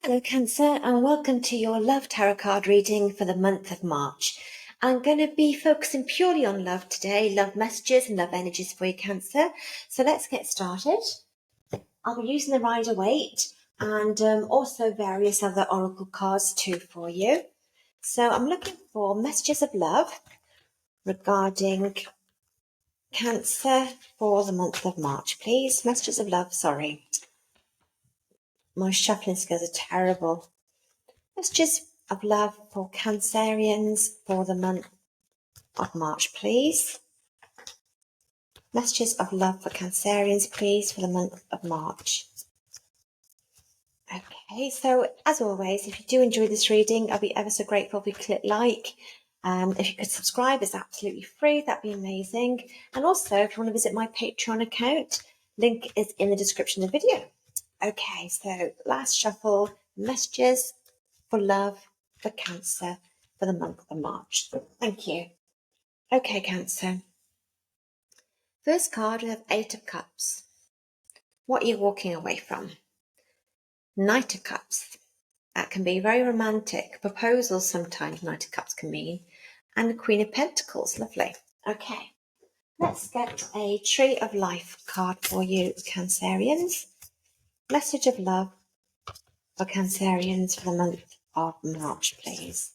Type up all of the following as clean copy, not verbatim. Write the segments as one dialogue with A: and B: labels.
A: Hello Cancer, and welcome to your Love Tarot card reading for the month of March. I'm going to be focusing purely on love today, love messages and love energies for you Cancer. So let's get started. I'll be using the Rider-Waite and also various other oracle cards too for you. So I'm looking for messages of love regarding Cancer for the month of March, please. Messages of love, sorry. My shuffling skills are terrible. Messages of love for Cancerians for the month of March, please. Messages of love for Cancerians, please, for the month of March. Okay, so as always, if you do enjoy this reading, I'll be ever so grateful if you click like. If you could subscribe, it's absolutely free. That'd be amazing. And also, if you want to visit my Patreon account, link is in the description of the video. Okay, so last shuffle, messages for love for Cancer for the month of March. Thank you. Okay, Cancer. First card, we have Eight of Cups. What are you walking away from? Knight of Cups. That can be very romantic. Proposals sometimes Knight of Cups can mean. And the Queen of Pentacles. Lovely. Okay. Let's get a Tree of Life card for you, Cancerians. Message of love for Cancerians for the month of March, please.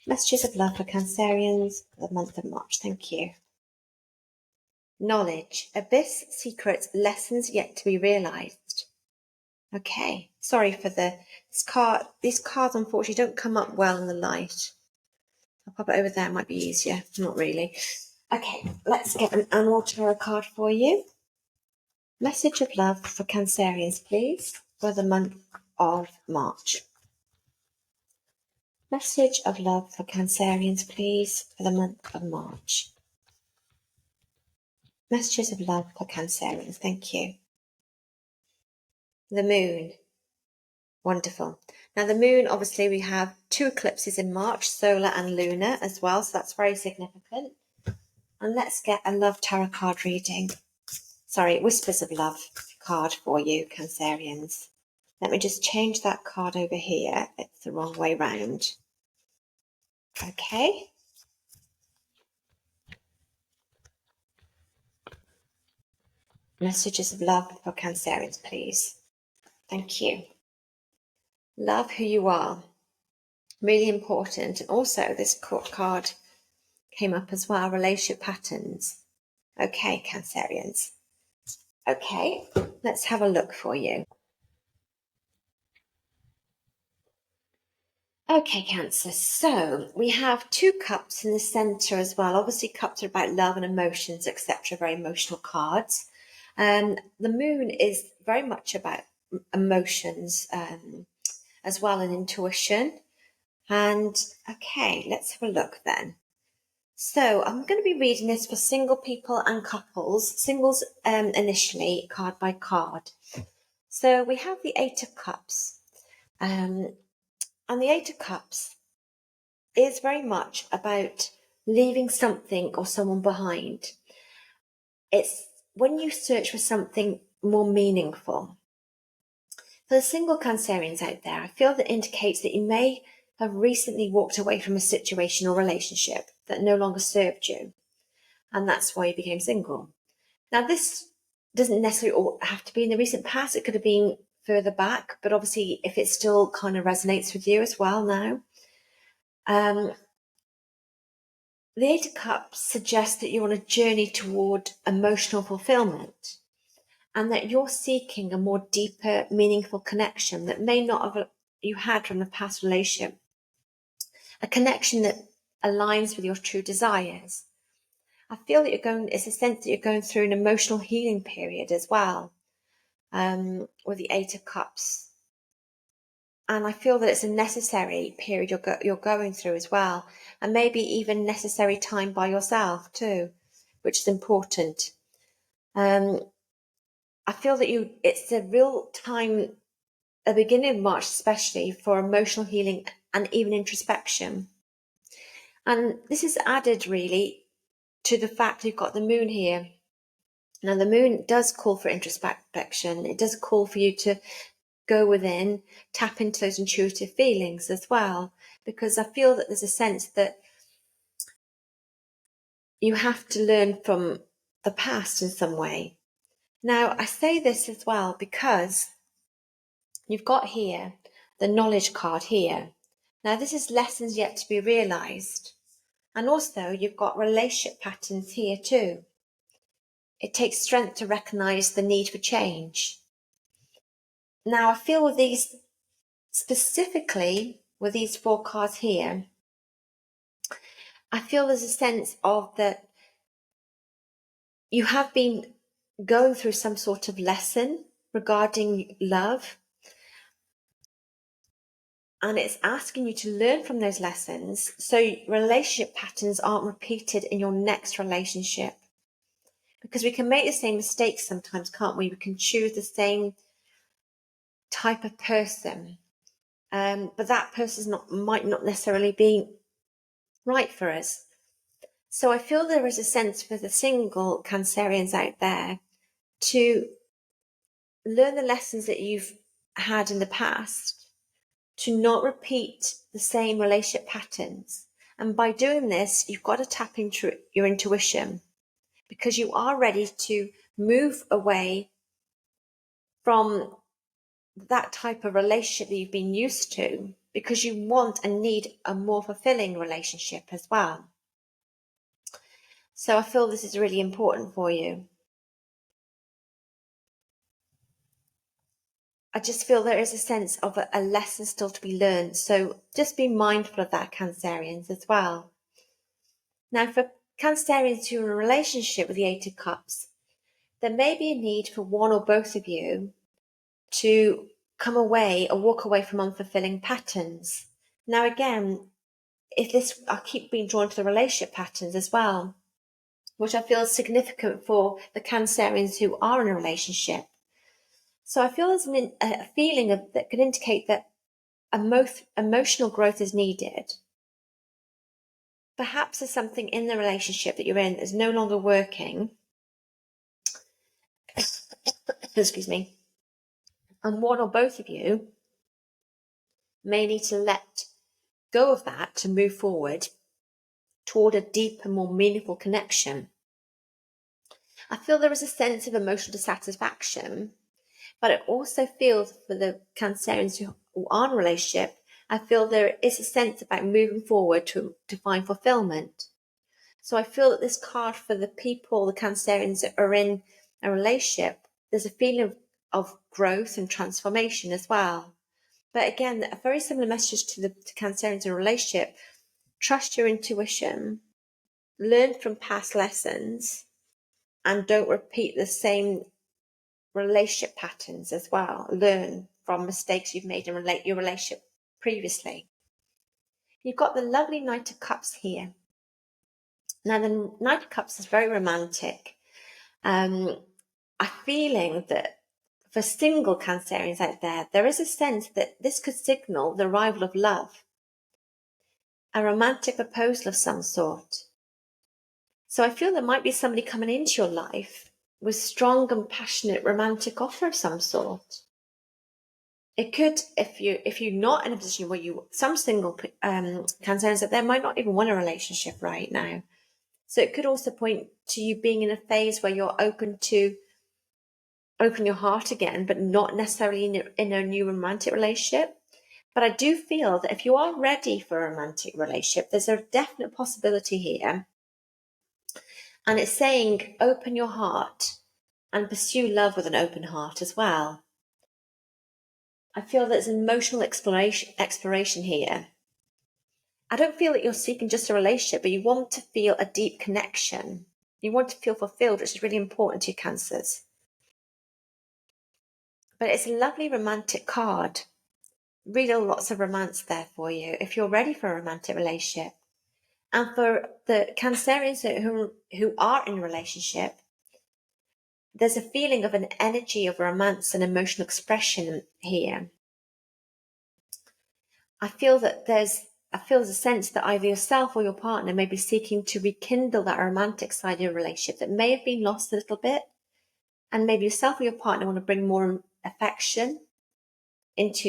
A: Messages of love for Cancerians for the month of March. Thank you. Knowledge, abyss, secrets, lessons yet to be realised. Okay, sorry for this card. These cards, unfortunately, don't come up well in the light. I'll pop it over there, it might be easier. Not really. Okay, let's get an animal tarot card for you. Message of love for Cancerians, please, for the month of March. Message of love for Cancerians, please, for the month of March. Messages of love for Cancerians, thank you. The moon. Wonderful. Now the moon, obviously we have two eclipses in March, solar and lunar as well, so that's very significant. And let's get a love tarot card reading. Sorry, Whispers of Love card for you, Cancerians. Let me just change that card over here. It's the wrong way round. Okay. Messages of love for Cancerians, please. Thank you. Love who you are. Really important. And also this card came up as well, relationship patterns. Okay, Cancerians. Okay, let's have a look for you. Okay, Cancer, so we have two cups in the centre as well. Obviously, cups are about love and emotions, etc., very emotional cards. The moon is very much about emotions as well, and intuition. And okay, let's have a look then. So I'm going to be reading this for single people and couples, singles initially, card by card. So we have the Eight of Cups. And the Eight of Cups is very much about leaving something or someone behind. It's when you search for something more meaningful. For the single Cancerians out there, I feel that indicates that you may have recently walked away from a situation or relationship that no longer served you, and that's why you became single. Now, this doesn't necessarily have to be in the recent past. It could have been further back, but obviously if it still kind of resonates with you as well now. The Eight of Cups suggests that you're on a journey toward emotional fulfillment, and that you're seeking a more deeper, meaningful connection that may not have you had from a past relationship. A connection that aligns with your true desires. I feel that it's a sense that you're going through an emotional healing period as well, with the Eight of Cups. And I feel that it's a necessary period you're going through as well, and maybe even necessary time by yourself too, which is important. I feel that it's a real time, the beginning of March especially, for emotional healing and even introspection. And this is added really to the fact you've got the moon here. Now the moon does call for introspection. It does call for you to go within, tap into those intuitive feelings as well, because I feel that there's a sense that you have to learn from the past in some way. Now, I say this as well because you've got here the knowledge card here. Now, this is lessons yet to be realized. And also, you've got relationship patterns here too. It takes strength to recognize the need for change. Now, I feel with these, specifically with these 4 cards here, I feel there's a sense of that you have been going through some sort of lesson regarding love. And it's asking you to learn from those lessons so relationship patterns aren't repeated in your next relationship. Because we can make the same mistakes sometimes, can't we? We can choose the same type of person, but that person might not necessarily be right for us. So I feel there is a sense for the single Cancerians out there to learn the lessons that you've had in the past, to not repeat the same relationship patterns. And by doing this, you've got to tap into your intuition, because you are ready to move away from that type of relationship that you've been used to, because you want and need a more fulfilling relationship as well. So I feel this is really important for you. I just feel there is a sense of a lesson still to be learned. So just be mindful of that, Cancerians, as well. Now, for Cancerians who are in a relationship with the 8 of Cups, there may be a need for one or both of you to come away or walk away from unfulfilling patterns. Now, again, I keep being drawn to the relationship patterns as well, which I feel is significant for the Cancerians who are in a relationship. So I feel there's a feeling that can indicate that emotional growth is needed. Perhaps there's something in the relationship that you're in that is no longer working. Excuse me. And one or both of you may need to let go of that to move forward toward a deeper, more meaningful connection. I feel there is a sense of emotional dissatisfaction, but I also feel for the Cancerians who are in a relationship, I feel there is a sense about moving forward to find fulfillment. So I feel that this card for the people, the Cancerians that are in a relationship, there's a feeling of growth and transformation as well. But again, a very similar message to the Cancerians in a relationship. Trust your intuition, learn from past lessons, and don't repeat the same relationship patterns as well. Learn from mistakes you've made in your relationship previously. You've got the lovely Knight of Cups here. Now, the Knight of Cups is very romantic. A feeling that for single Cancerians out there is a sense that this could signal the arrival of love, a romantic proposal of some sort. So I feel there might be somebody coming into your life with strong and passionate romantic offer of some sort. It could, if you're not in a position where some single Cancerians out there might not even want a relationship right now. So it could also point to you being in a phase where you're open to open your heart again, but not necessarily in a new romantic relationship. But I do feel that if you are ready for a romantic relationship, there's a definite possibility here. And it's saying open your heart and pursue love with an open heart as well. I feel there's an emotional exploration here. I don't feel that you're seeking just a relationship, but you want to feel a deep connection. You want to feel fulfilled, which is really important to you, Cancers. But it's a lovely romantic card. Really lots of romance there for you if you're ready for a romantic relationship. And for the Cancerians who are in a relationship, there's a feeling of an energy of romance and emotional expression here. I feel there's a sense that either yourself or your partner may be seeking to rekindle that romantic side of your relationship that may have been lost a little bit. And maybe yourself or your partner want to bring more affection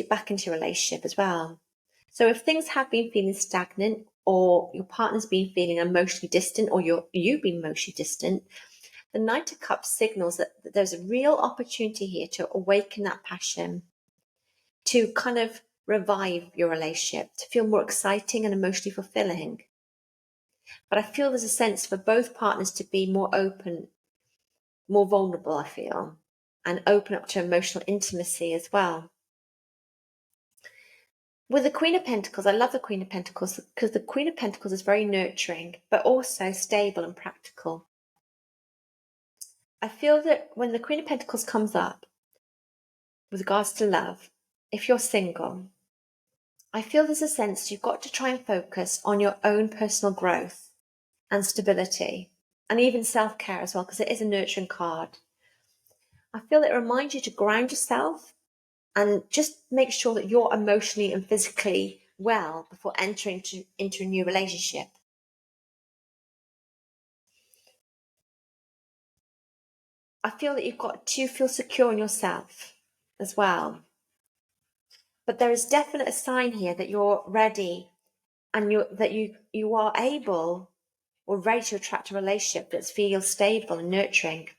A: back into your relationship as well. So if things have been feeling stagnant, or your partner's been feeling emotionally distant, or you've been emotionally distant, the Knight of Cups signals that there's a real opportunity here to awaken that passion, to kind of revive your relationship, to feel more exciting and emotionally fulfilling. But I feel there's a sense for both partners to be more open, more vulnerable, I feel, and open up to emotional intimacy as well. With the Queen of Pentacles, I love the Queen of Pentacles because the Queen of Pentacles is very nurturing, but also stable and practical. I feel that when the Queen of Pentacles comes up with regards to love, if you're single, I feel there's a sense you've got to try and focus on your own personal growth and stability, and even self-care as well, because it is a nurturing card. I feel it reminds you to ground yourself and just make sure that you're emotionally and physically well before entering into a new relationship. I feel that you've got to feel secure in yourself as well. But there is definitely a sign here that you're ready and you are able or ready to attract a relationship that feels stable and nurturing,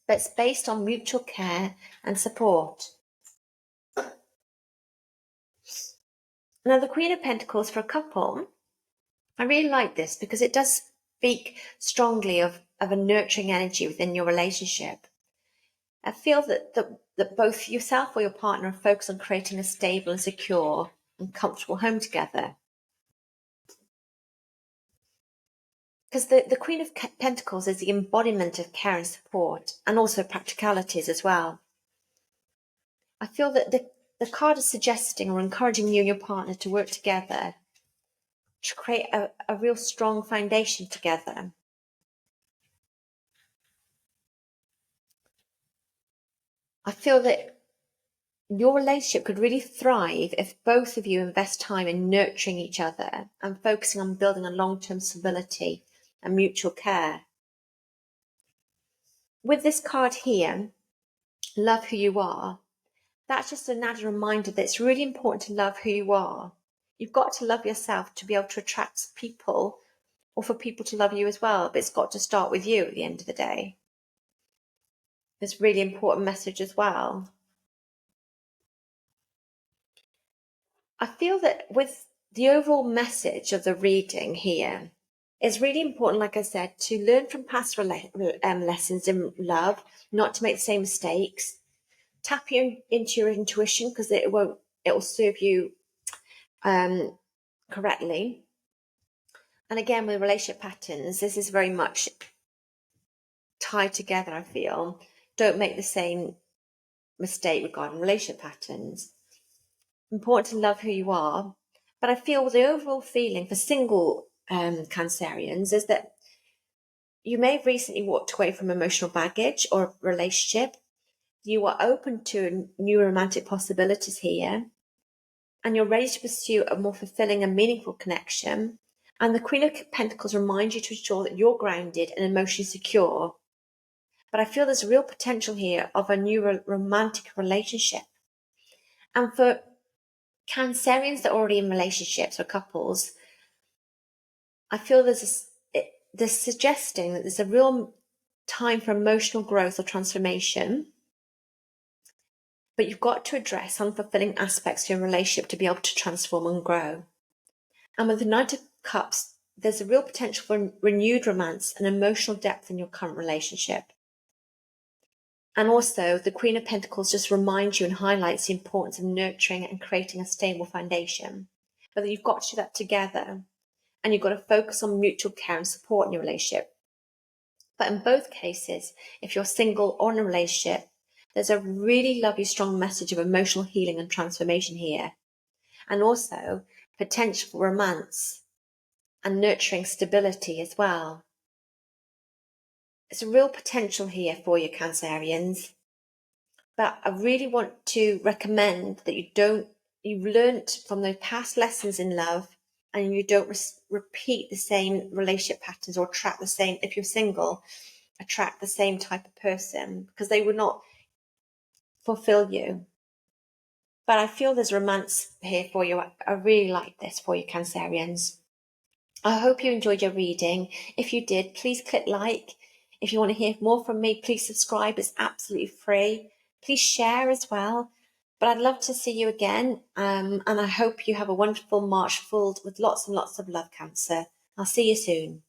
A: that's based on mutual care and support. Now, the Queen of Pentacles for a couple, I really like this because it does speak strongly of a nurturing energy within your relationship. I feel that both yourself or your partner are focused on creating a stable and secure and comfortable home together. Because the Queen of Pentacles is the embodiment of care and support, and also practicalities as well. I feel that the card is suggesting or encouraging you and your partner to work together to create a real strong foundation together. I feel that your relationship could really thrive if both of you invest time in nurturing each other and focusing on building a long-term stability and mutual care. With this card here, love who you are, that's just an added reminder that it's really important to love who you are. You've got to love yourself to be able to attract people, or for people to love you as well, but it's got to start with you at the end of the day. It's a really important message as well. I feel that with the overall message of the reading here, it's really important, like I said, to learn from past lessons in love, not to make the same mistakes. Tap into your intuition because it will serve you correctly. And again, with relationship patterns, this is very much tied together, I feel. Don't make the same mistake regarding relationship patterns. Important to love who you are. But I feel the overall feeling for single Cancerians is that you may have recently walked away from emotional baggage or relationship. You are open to new romantic possibilities here, and you're ready to pursue a more fulfilling and meaningful connection. And the Queen of Pentacles reminds you to ensure that you're grounded and emotionally secure. But I feel there's a real potential here of a new romantic relationship. And for Cancerians that are already in relationships or couples, I feel there's suggesting that there's a real time for emotional growth or transformation, but you've got to address unfulfilling aspects of your relationship to be able to transform and grow. And with the Knight of Cups, there's a real potential for renewed romance and emotional depth in your current relationship. And also, the Queen of Pentacles just reminds you and highlights the importance of nurturing and creating a stable foundation. But you've got to do that together, and you've got to focus on mutual care and support in your relationship. But in both cases, if you're single or in a relationship, there's a really lovely, strong message of emotional healing and transformation here. And also potential for romance and nurturing stability as well. It's a real potential here for you, Cancerians. But I really want to recommend that you've learnt from the past lessons in love, and you don't repeat the same relationship patterns or attract the same, if you're single, attract the same type of person, because they would not fulfill you. But I feel there's romance here for you. I really like this for you, Cancerians. I hope you enjoyed your reading. If you did, please click like. If you want to hear more from me, please subscribe. It's absolutely free. Please share as well. But I'd love to see you again. And I hope you have a wonderful March filled with lots and lots of love, Cancer. I'll see you soon.